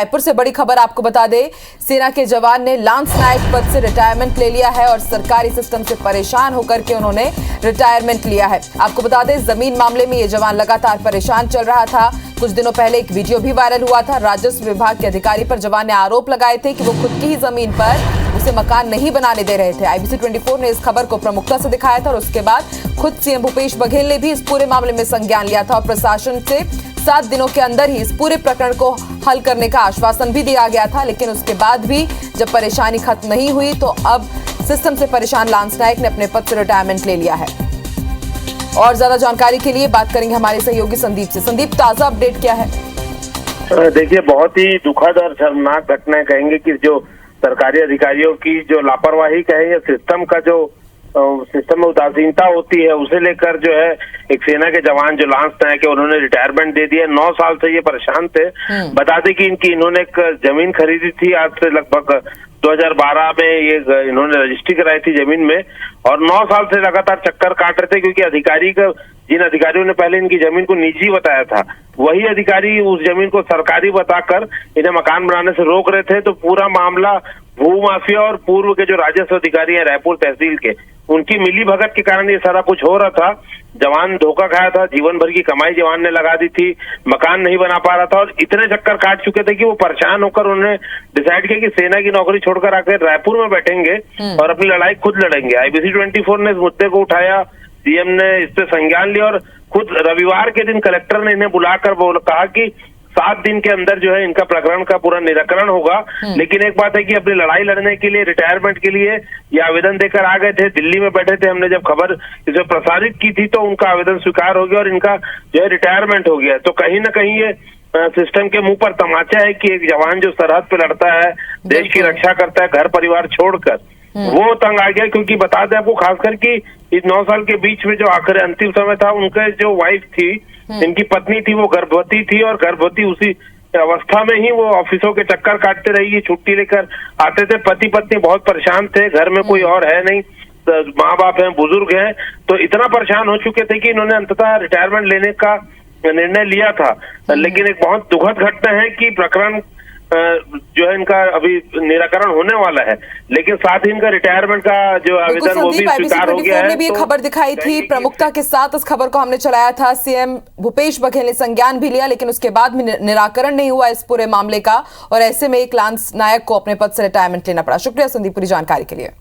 रायपुर से बड़ी खबर आपको बता दें, सेना के जवान ने लांस नायक पद से रिटायरमेंट ले लिया है और सरकारी सिस्टम से परेशान होकर के उन्होंने रिटायरमेंट लिया है। आपको बता दें, जमीन मामले में ये जवान लगातार परेशान चल रहा था। कुछ दिनों पहले एक वीडियो भी वायरल हुआ था। राजस्व विभाग के अधिकारी पर जवान ने आरोप लगाए थे कि वो खुद की ही जमीन पर उसे मकान नहीं बनाने दे रहे थे। IBC 24 ने इस खबर को प्रमुखता से दिखाया था और उसके बाद खुद सीएम भूपेश बघेल ने भी इस पूरे मामले में संज्ञान लिया था और प्रशासन से 7 दिनों के अंदर ही इस पूरे प्रकरण को हल करने का आश्वासन भी दिया गया था। लेकिन उसके बाद भी जब परेशानी खत्म नहीं हुई तो अब सिस्टम से परेशान लांस नायक ने अपने पद से रिटायरमेंट ले लिया है। और ज्यादा जानकारी के लिए बात करेंगे हमारे सहयोगी संदीप से। संदीप, ताजा अपडेट क्या है? देखिए, बहुत ही दुखद और शर्मनाक घटना कहेंगे कि जो सरकारी अधिकारियों की जो लापरवाही कहेंगे, सिस्टम का जो सिस्टम में उदासीनता होती है, उसे लेकर जो है एक सेना के जवान जो लांस नायक है उन्होंने रिटायरमेंट दे दिया। 9 साल से ये परेशान थे। बता दें कि इन्होंने एक जमीन खरीदी थी आज से लगभग 2012 में। ये इन्होंने रजिस्ट्री कराई थी जमीन में और 9 साल से लगातार चक्कर काट रहे थे क्योंकि जिन अधिकारियों ने पहले इनकी जमीन को निजी बताया था, वही अधिकारी उस जमीन को सरकारी बताकर इन्हें मकान बनाने से रोक रहे थे। तो पूरा मामला भू माफिया और पूर्व के जो राजस्व अधिकारी हैं रायपुर तहसील के, उनकी मिली भगत के कारण ये सारा कुछ हो रहा था। जवान धोखा खाया था, जीवन भर की कमाई जवान ने लगा दी थी, मकान नहीं बना पा रहा था और इतने चक्कर काट चुके थे कि वो परेशान होकर उन्होंने डिसाइड किया कि सेना की नौकरी छोड़कर आकर रायपुर में बैठेंगे और अपनी लड़ाई खुद लड़ेंगे। IBC 24 ने इस मुद्दे को उठाया, सीएम ने इस पे संज्ञान लिया और खुद रविवार के दिन कलेक्टर ने इन्हें बुलाकर कहा कि 7 दिन के अंदर जो है इनका प्रकरण का पूरा निराकरण होगा। लेकिन एक बात है कि अपनी लड़ाई लड़ने के लिए, रिटायरमेंट के लिए ये आवेदन देकर आ गए थे। दिल्ली में बैठे थे, हमने जब खबर इसे प्रसारित की थी तो उनका आवेदन स्वीकार हो गया और इनका जो है रिटायरमेंट हो गया। तो कहीं ना कहीं ये सिस्टम के मुंह पर तमाचा है कि एक जवान जो सरहद पे लड़ता है, देश की रक्षा करता है, घर परिवार छोड़कर, वो तंग आ गया। क्योंकि बता दें आपको, खासकर कि इस 9 साल के बीच में जो आखिरी अंतिम समय था, उनके जो वाइफ थी, इनकी पत्नी थी, वो गर्भवती थी और गर्भवती उसी अवस्था में ही वो ऑफिसों के चक्कर काटते रही, छुट्टी लेकर आते थे। पति पत्नी बहुत परेशान थे, घर में कोई और है नहीं, माँ बाप हैं, बुजुर्ग हैं, तो इतना परेशान हो चुके थे कि इन्होंने अंततः रिटायरमेंट लेने का निर्णय लिया था। लेकिन एक बहुत दुखद घटना है कि प्रकरण जो है इनका अभी निराकरण होने वाला है, लेकिन साथ ही इनका रिटायरमेंट का जो आवेदन वो भी स्वीकार हो गया है। ने भी एक खबर दिखाई थी, प्रमुखता के साथ इस खबर को हमने चलाया था। सीएम भूपेश बघेल ने संज्ञान भी लिया लेकिन उसके बाद भी निराकरण नहीं हुआ इस पूरे मामले का और ऐसे में एक लांस नायक को अपने पद से रिटायरमेंट लेना पड़ा। शुक्रिया संदीप पूरी जानकारी के लिए।